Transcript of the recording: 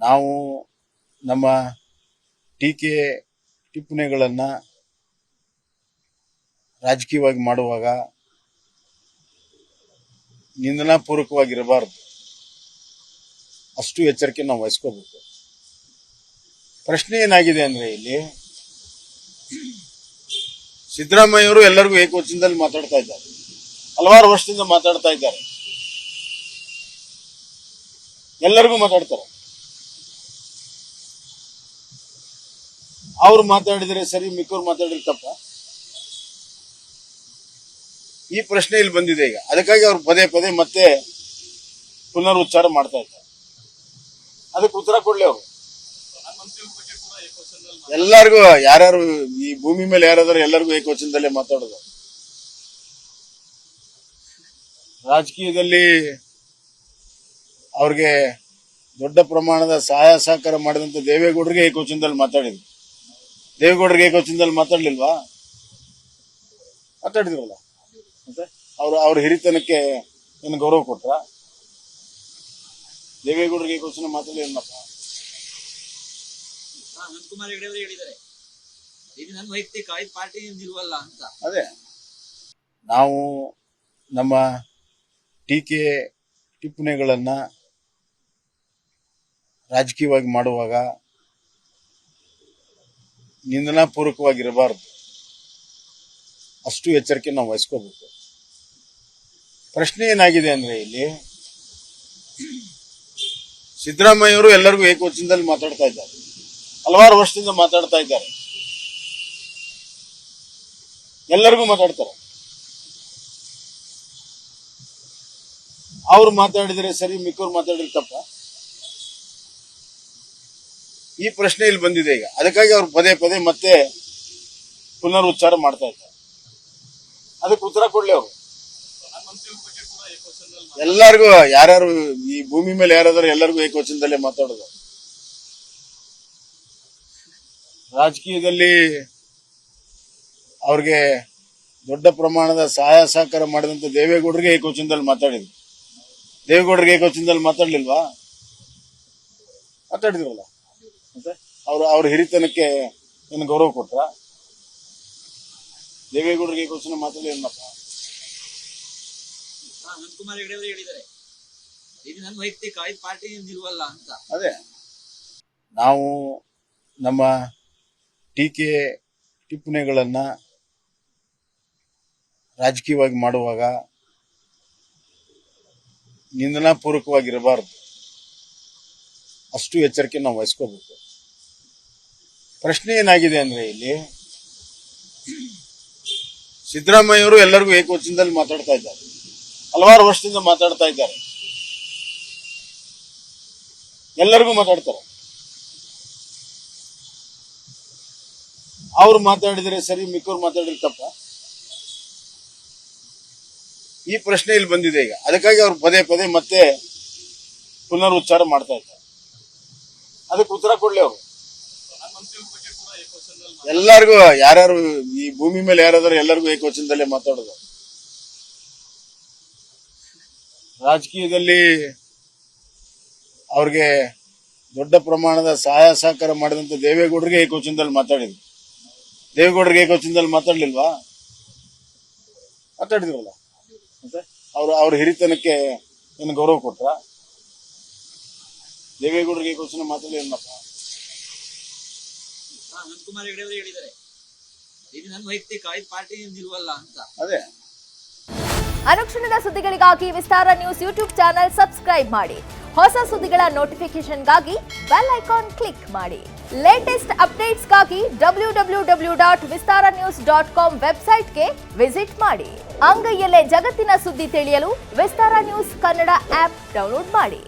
ನಾವು ನಮ್ಮ ಟೀಕೆ ಟಿಪ್ಪಣಿಗಳನ್ನು ರಾಜಕೀಯವಾಗಿ ಮಾಡುವಾಗ ನಿಂದನಾಪೂರ್ವಕವಾಗಿರಬಾರದು. ಅಷ್ಟು ಎಚ್ಚರಿಕೆ ನಾವು ವಹಿಸ್ಕೋಬೇಕು. ಪ್ರಶ್ನೆ ಏನಾಗಿದೆ ಅಂದ್ರೆ, ಇಲ್ಲಿ ಸಿದ್ದರಾಮಯ್ಯವರು ಎಲ್ಲರಿಗೂ ಏಕವಚನದಲ್ಲಿ ಮಾತಾಡ್ತಾ ಇದ್ದಾರೆ, ಹಲವಾರು ವರ್ಷದಿಂದ ಮಾತಾಡ್ತಾ ಇದ್ದಾರೆ, ಎಲ್ಲರಿಗೂ ಮಾತಾಡ್ತಾರೆ. ಅವ್ರು ಮಾತಾಡಿದರೆ ಸರಿ, ಮಿಕ್ಕವ್ರು ಮಾತಾಡಿದ್ರೆ ತಪ್ಪ? ಈ ಪ್ರಶ್ನೆ ಇಲ್ಲಿ ಬಂದಿದೆ ಈಗ. ಅದಕ್ಕಾಗಿ ಅವ್ರು ಪದೇ ಪದೇ ಮತ್ತೆ ಪುನರುಚ್ಚಾರ ಮಾಡ್ತಾ ಇದ್ದಾರೆ. ಅದಕ್ಕೆ ಉತ್ತರ ಕೊಡ್ಲಿ ಅವರು. ಎಲ್ಲರಿಗೂ, ಯಾರ್ಯಾರು ಈ ಭೂಮಿ ಮೇಲೆ ಯಾರಾದ್ರೂ ಎಲ್ಲರಿಗೂ ಏಕವಚನದಲ್ಲೇ ಮಾತಾಡೋದು. ರಾಜಕೀಯದಲ್ಲಿ ಅವ್ರಿಗೆ ದೊಡ್ಡ ಪ್ರಮಾಣದ ಸಹಾಯ ಸಹಕಾರ ಮಾಡಿದಂತ ದೇವೇಗೌಡರಿಗೆ ಏಕವಚನದಲ್ಲಿ ಮಾತಾಡಿದ್ರು. ದೇವೇಗೌಡರಿಗೆ ಏಕವಚನದಲ್ಲಿ ಮಾತಾಡ್ಲಿಲ್ವಾ? ಮಾತಾಡಿದ್ರಲ್ಲ. ಮತ್ತೆ ಅವ್ರ ಹಿರಿತನಕ್ಕೆ ಏನು ಗೌರವ ಕೊಟ್ರ? ದೇವೇಗೌಡರಿಗೆ ಏಕವಚನ ಮಾತಾಡಲಿಲ್ಲಪ್ಪ. ಅನಂತಕುಮಾರ್ ಹೆಗಡೆ ಅವರು ಹೇಳಿದ್ದಾರೆ, ಇದು ನನ್ನ ವೈಯಕ್ತಿಕ ಪಾರ್ಟಿ ನಿಲ್ವಲ್ಲ ಅಂತ. ಅದೇ ನಾವು ನಮ್ಮ ಟೀಕೆ ಟಿಪ್ಪಣಿಗಳನ್ನ ರಾಜಕೀಯವಾಗಿ ಮಾಡುವಾಗ ನಿಂದನಾಪೂರ್ವಕವಾಗಿರಬಾರದು. ಅಷ್ಟು ಎಚ್ಚರಿಕೆ ನಾವು ವಹಿಸ್ಕೋಬೇಕು. ಪ್ರಶ್ನೆ ಏನಾಗಿದೆ ಅಂದ್ರೆ, ಇಲ್ಲಿ ಸಿದ್ದರಾಮಯ್ಯವರು ಎಲ್ಲರಿಗೂ ಏಕವಚನದಲ್ಲಿ ಮಾತಾಡ್ತಾ ಇದ್ದಾರೆ, ಹಲವಾರು ವರ್ಷದಿಂದ ಮಾತಾಡ್ತಾ ಇದ್ದಾರೆ, ಎಲ್ಲರಿಗೂ ಮಾತಾಡ್ತಾರೆ. ಅವ್ರು ಮಾತಾಡಿದರೆ ಸರಿ, ಮಿಕ್ಕವ್ರು ಮಾತಾಡಿದ್ರೆ ತಪ್ಪ? ಈ ಪ್ರಶ್ನೆ ಇಲ್ಲಿ ಬಂದಿದೆ ಈಗ. ಅದಕ್ಕಾಗಿ ಅವ್ರು ಪದೇ ಪದೇ ಮತ್ತೆ ಪುನರುಚ್ಚಾರ ಮಾಡ್ತಾ ಇದ್ದಾರೆ. ಅದಕ್ಕೆ ಉತ್ತರ ಕೊಡ್ಲಿ ಅವರು. ಎಲ್ಲರಿಗೂ, ಯಾರ್ಯಾರು ಈ ಭೂಮಿ ಮೇಲೆ ಯಾರಾದ್ರೂ ಎಲ್ಲರಿಗೂ ಏಕವಚನದಲ್ಲೇ ಮಾತಾಡೋದು. ರಾಜಕೀಯದಲ್ಲಿ ಅವ್ರಿಗೆ ದೊಡ್ಡ ಪ್ರಮಾಣದ ಸಹಾಯ ಸಹಕಾರ ಮಾಡಿದಂತ ದೇವೇಗೌಡರಿಗೆ ಏಕವಚನದಲ್ಲಿ ಮಾತಾಡಿದ್ರು. ದೇವೇಗೌಡರಿಗೆ ಏಕವಚನದಲ್ಲಿ ಮಾತಾಡ್ಲಿಲ್ವಾ? ಮಾತಾಡಿದ್ರಲ್ಲ. ಮತ್ತೆ ಅವ್ರ ಹಿರಿತನಕ್ಕೆ ಏನು ಗೌರವ ಕೊಟ್ರ? ದೇವೇಗೌಡರಿಗೆ ಏಕವಚನ ಮಾತಾಡಲಿಲ್ಲಪ್ಪ. ಅನಂತಕುಮಾರ್ ಹೆಗಡೆ ಅವರು ಹೇಳಿದ್ದಾರೆ, ಇದು ನನ್ನ ವೈಯಕ್ತಿಕ ಪಾರ್ಟಿ ನಿಲ್ವಲ್ಲ ಅಂತ. ಅದೇ ನಾವು ನಮ್ಮ ಟೀಕೆ ಟಿಪ್ಪಣಿಗಳನ್ನ ರಾಜಕೀಯವಾಗಿ ಮಾಡುವಾಗ ನಿಂದನಾಪೂರ್ವಕವಾಗಿರಬಾರದು. ಅಷ್ಟು ಎಚ್ಚರಿಕೆ ನಾವು ವಹಿಸ್ಕೋಬೇಕು. ಪ್ರಶ್ನೆ ಏನಾಗಿದೆ ಅಂದ್ರೆ, ಇಲ್ಲಿ ಸಿದ್ದರಾಮಯ್ಯವರು ಎಲ್ಲರಿಗೂ ಏಕವಚನದಲ್ಲಿ ಮಾತಾಡ್ತಾ ಇದ್ದಾರೆ, ಹಲವಾರು ವರ್ಷದಿಂದ ಮಾತಾಡ್ತಾ ಇದ್ದಾರೆ, ಎಲ್ಲರಿಗೂ ಮಾತಾಡ್ತಾರೆ. ಅವ್ರು ಮಾತಾಡಿದರೆ ಸರಿ, ಮಿಕ್ಕವ್ರು ಮಾತಾಡಿದ್ರೆ ತಪ್ಪ? ಈ ಪ್ರಶ್ನೆ ಇಲ್ಲಿ ಬಂದಿದೆ ಈಗ. ಅದಕ್ಕಾಗಿ ಅವ್ರು ಪದೇ ಪದೇ ಮತ್ತೆ ಪುನರುಚ್ಚಾರ ಮಾಡ್ತಾ ಇದ್ದಾರೆ. ಅದಕ್ಕೆ ಉತ್ತರ ಕೊಡ್ಲಿ ಅವರು. ಎಲ್ಲರಿಗೂ, ಯಾರ್ಯಾರು ಈ ಭೂಮಿ ಮೇಲೆ ಯಾರಾದ್ರೂ ಎಲ್ಲರಿಗೂ ಏಕವಚನದಲ್ಲೇ ಮಾತಾಡೋದು. ರಾಜಕೀಯದಲ್ಲಿ ಅವ್ರಿಗೆ ದೊಡ್ಡ ಪ್ರಮಾಣದ ಸಹಾಯ ಸಹಕಾರ ಮಾಡಿದಂತ ದೇವೇಗೌಡರಿಗೆ ಏಕವಚನದಲ್ಲಿ ಮಾತಾಡಿದ್ರು. ದೇವೇಗೌಡರಿಗೆ ಏಕವಚನದಲ್ಲಿ ಮಾತಾಡ್ಲಿಲ್ವಾ? ಮಾತಾಡಿದ್ರಲ್ಲ. ಮತ್ತೆ ಅವ್ರ ಹಿರಿತನಕ್ಕೆ ಏನು ಗೌರವ ಕೊಟ್ರ? ದೇವೇಗೌಡರಿಗೆ ಏಕವಚನ ಮಾತಾಡಲಿಲ್ಲಪ್ಪ. ಅನಂತಕುಮಾರ್ ಹೆಗಡೆ ಅವರು ಹೇಳಿದ್ದಾರೆ, ಇದು ನನ್ನ ವೈಯಕ್ತಿಕ ಪಾರ್ಟಿ ನಿಲ್ವಲ್ಲ ಅಂತ. ಅದೇ ಅನುಕ್ಷಣದ ಸುದ್ದಿಗಳಿಗಾಗಿ ವಿಸ್ತಾರ ನ್ಯೂಸ್ ಯೂಟ್ಯೂಬ್ ಚಾನೆಲ್ ಸಬ್ಸ್ಕ್ರೈಬ್ ಮಾಡಿ. ಹೊಸ ಸುದ್ದಿಗಳ ನೋಟಿಫಿಕೇಶನ್ಗಾಗಿ ಬೆಲ್ ಐಕಾನ್ ಕ್ಲಿಕ್ ಮಾಡಿ. ಲೇಟೆಸ್ಟ್ ಅಪ್ಡೇಟ್ಸ್ಗಾಗಿ www.vistaranews.com ವೆಬ್ಸೈಟ್ಗೆ ವಿಸಿಟ್ ಮಾಡಿ. ಅಂಗೈಯಲ್ಲೇ ಜಗತ್ತಿನ ಸುದ್ದಿ ತಿಳಿಯಲು ವಿಸ್ತಾರ ನ್ಯೂಸ್ ಕನ್ನಡ ಆಪ್ ಡೌನ್ಲೋಡ್ ಮಾಡಿ.